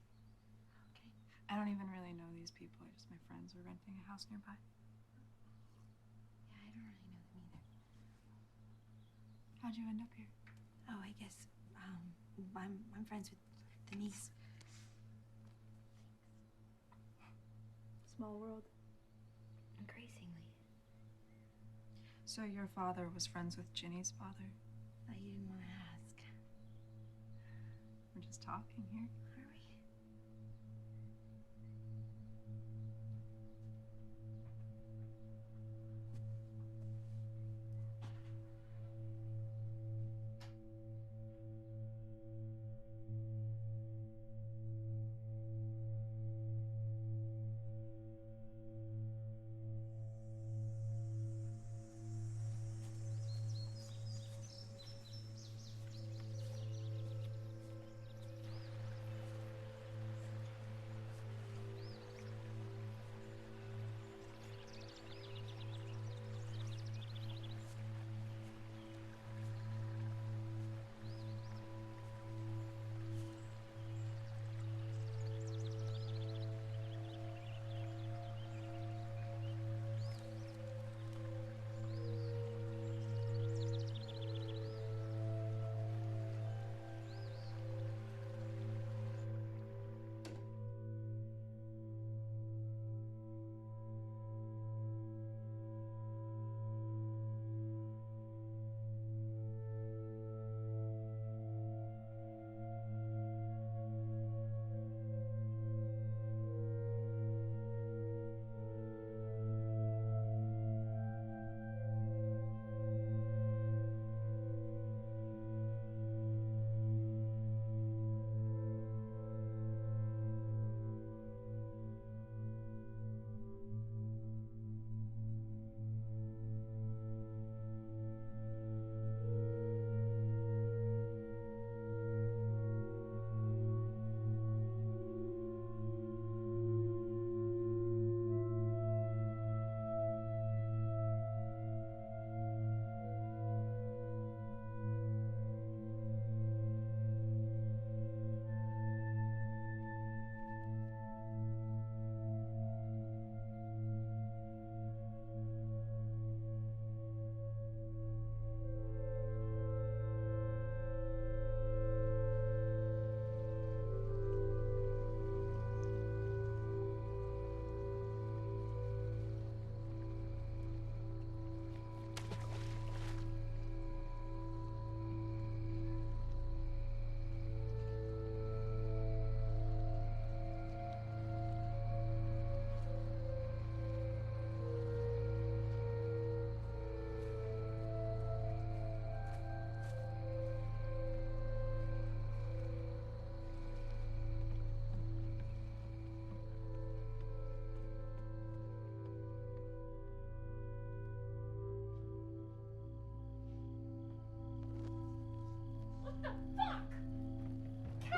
Okay. I don't even really know these people. Just my friends were renting a house nearby. Yeah, I don't really know them either. How'd you end up here? Oh, I guess, I'm friends with Denise. Small world. Increasingly. So your father was friends with Ginny's father? Thought you didn't want to ask. We're just talking here. Are we?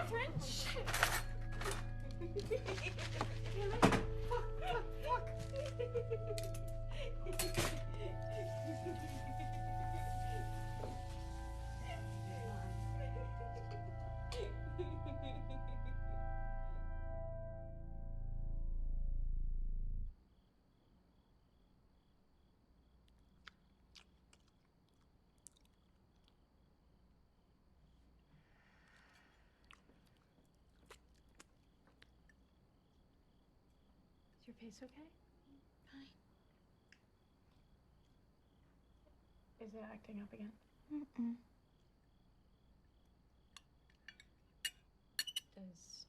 French. Is your face okay? Fine. Is it acting up again? Mm-mm. Does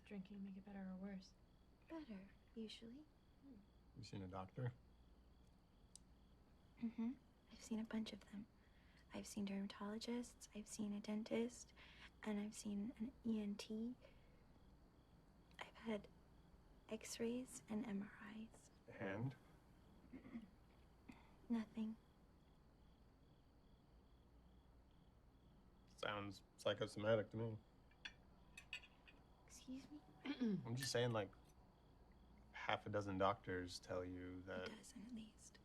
drinking make it better or worse? Better, usually. You seen a doctor? Mm-hmm. I've seen a bunch of them. I've seen dermatologists, I've seen a dentist, and I've seen an ENT. I've had x-rays and MRIs. And? Nothing. Sounds psychosomatic to me. Excuse me? I'm just saying, like, half a dozen doctors tell you that... A dozen, at least.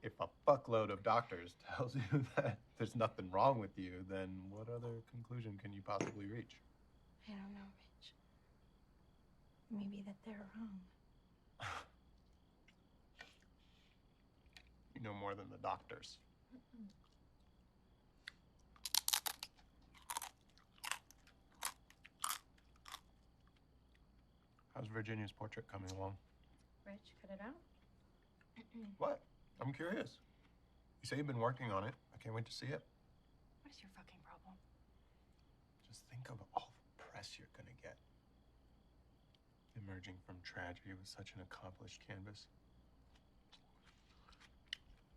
If a fuckload of doctors tells you that there's nothing wrong with you, then what other conclusion can you possibly reach? I don't know, Rich. Maybe that they're wrong. You know more than the doctors. How's Virginia's portrait coming along? Rich, cut it out. What? I'm curious. You say you've been working on it. I can't wait to see it. What is your fucking problem? Just think of all the press you're gonna get. Emerging from tragedy with such an accomplished canvas.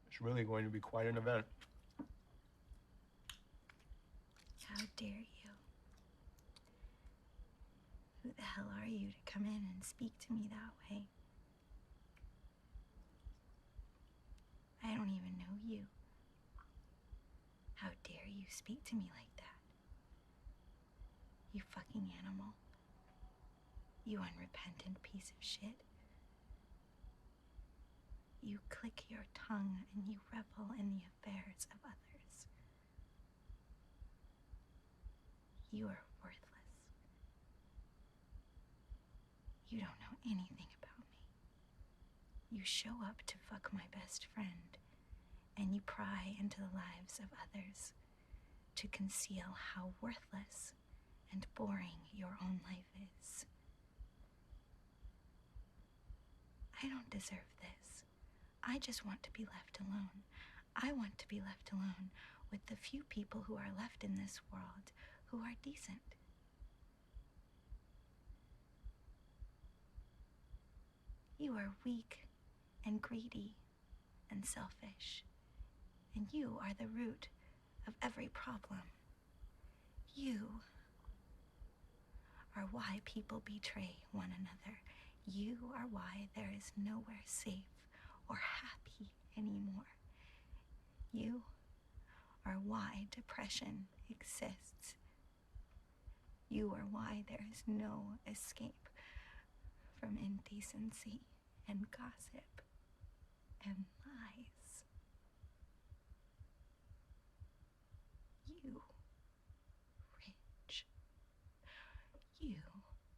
It's really going to be quite an event. How dare you? Who the hell are you to come in and speak to me that way? I don't even know you. How dare you speak to me like that? You fucking animal. You unrepentant piece of shit. You click your tongue and you revel in the affairs of others. You are worthless. You don't know anything about me. You show up to fuck my best friend, and you pry into the lives of others to conceal how worthless and boring your own life is. I don't deserve this. I just want to be left alone. I want to be left alone with the few people who are left in this world who are decent. You are weak and greedy and selfish, and you are the root of every problem. You are why people betray one another. You are why there is nowhere safe or happy anymore. You are why depression exists. You are why there is no escape from indecency and gossip and lies. You, Rich, you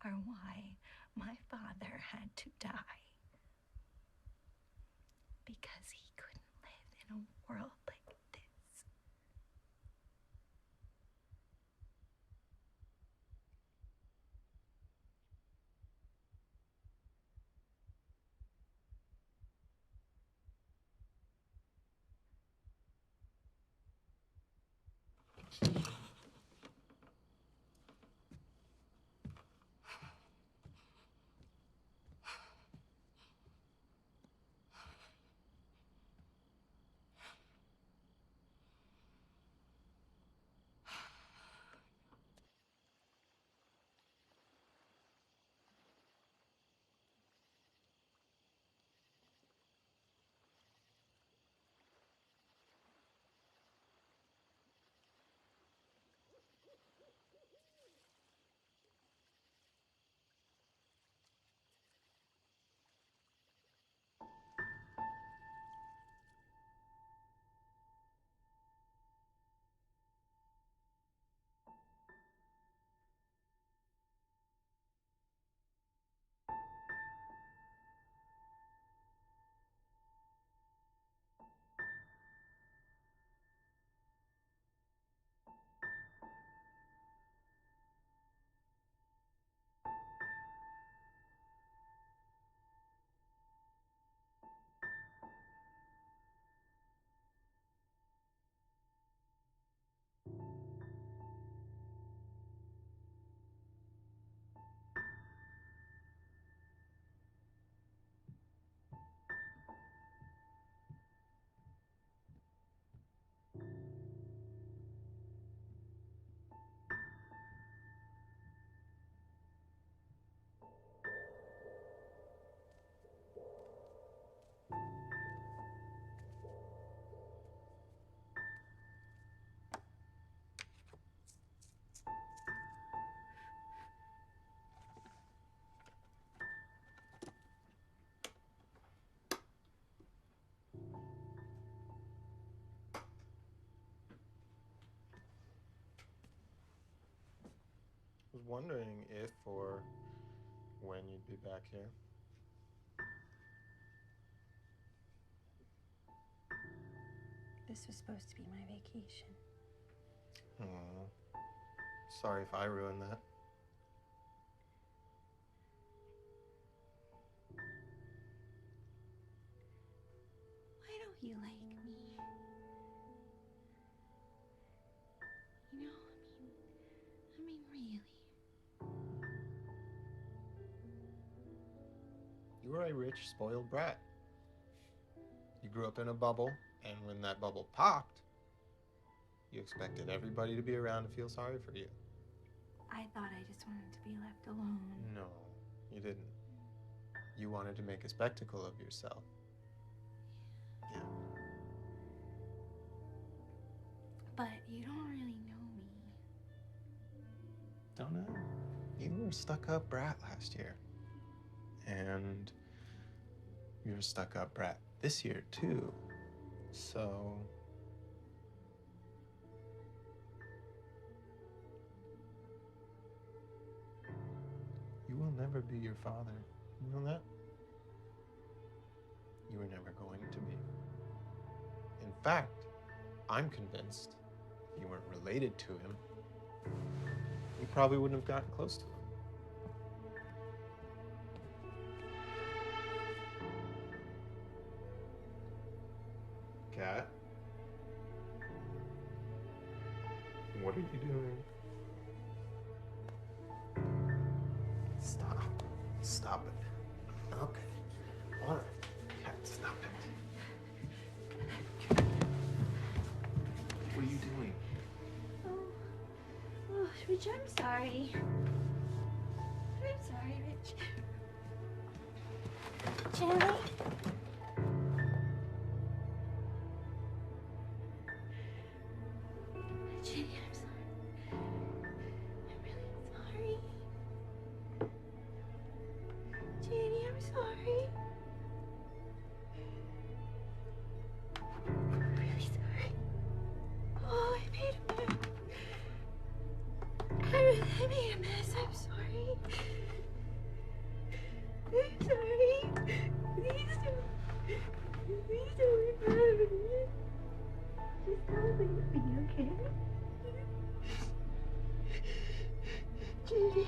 are why my father had to die. Because he couldn't live in a world like this. wondering if or when you'd be back here. This was supposed to be my vacation. Oh, sorry if I ruined that. Why don't you like me? You know, I mean, really. You were a rich, spoiled brat. You grew up in a bubble, and when that bubble popped, you expected everybody to be around to feel sorry for you. I thought I just wanted to be left alone. No, you didn't. You wanted to make a spectacle of yourself. Yeah. But you don't really know me. Don't know. You were a stuck-up brat last year. And you're a stuck-up brat this year, too. So... you will never be your father. You know that? You were never going to be. In fact, I'm convinced if you weren't related to him, you probably wouldn't have gotten close to him. Cat? What are you doing? Stop. Stop it. Okay. All right. Cat, stop it. What are you doing? Oh, Rich, I'm sorry. I'm sorry, Rich. Jenny? Jenny, I'm sorry. I'm really sorry. Jenny, I'm sorry. I'm really sorry. Oh, I made a mess. I made a mess. I'm sorry. I'm sorry. Please don't remember me. Just don't leave me, okay? Judy,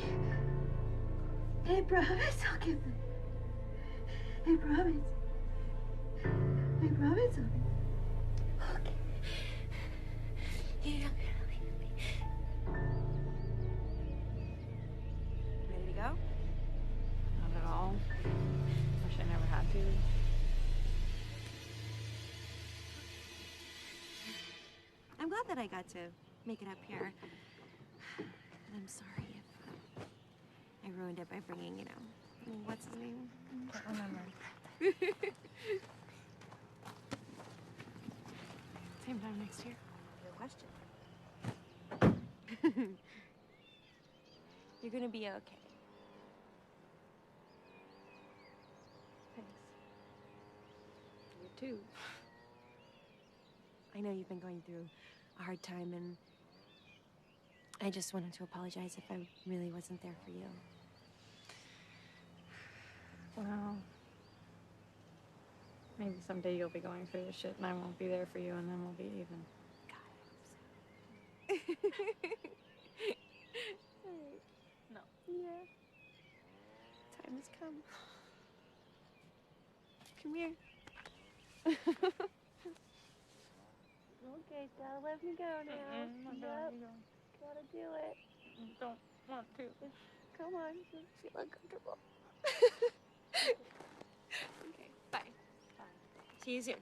I promise I'll give them. I promise. I promise I'll give them. Okay. You're not gonna leave me. Ready to go? Not at all. Wish I never had to. I'm glad that I got to make it up here. I'm sorry if I ruined it by bringing, what's his name? Can't remember. Same time next year. Good question. You're gonna be okay. Thanks. You too. I know you've been going through a hard time, and I just wanted to apologize if I really wasn't there for you. Well, maybe someday you'll be going through this shit and I won't be there for you and then we'll be even. God, I hope so. No. Yeah. Time has come. Come here. Okay, gotta let me go now. Yep. Gotta do it. Don't want to. Come on, just feel uncomfortable. Okay, bye. Bye. See you soon.